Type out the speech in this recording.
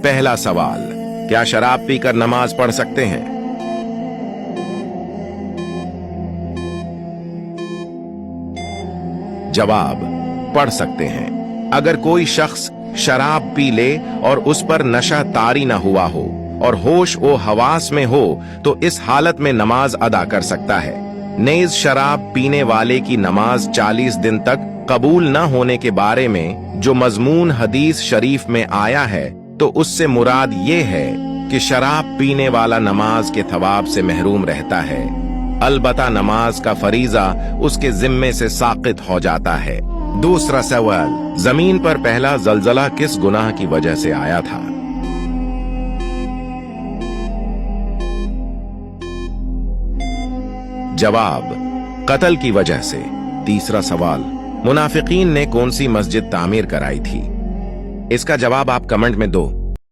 पहला सवाल, क्या शराब पीकर नमाज पढ़ सकते हैं? जवाब, पढ़ सकते हैं। अगर कोई शख्स शराब पी ले और उस पर नशा तारी न हुआ हो और होश व हवास में हो तो इस हालत में नमाज अदा कर सकता है। नेज शराब पीने वाले की नमाज 40 दिन तक कबूल न होने के बारे में जो मजमून हदीस शरीफ में आया है तो उससे मुराद ये है कि शराब पीने वाला नमाज के थवाब से महरूम रहता है, अलबत्ता नमाज का फरीजा उसके जिम्मे से साकित हो जाता है। दूसरा सवाल, जमीन पर पहला जलजला किस गुनाह की वजह से आया था? जवाब, कत्ल की वजह से। तीसरा सवाल, मुनाफिकीन ने कौन सी मस्जिद तामीर कराई थी? इसका जवाब आप कमेंट में दो।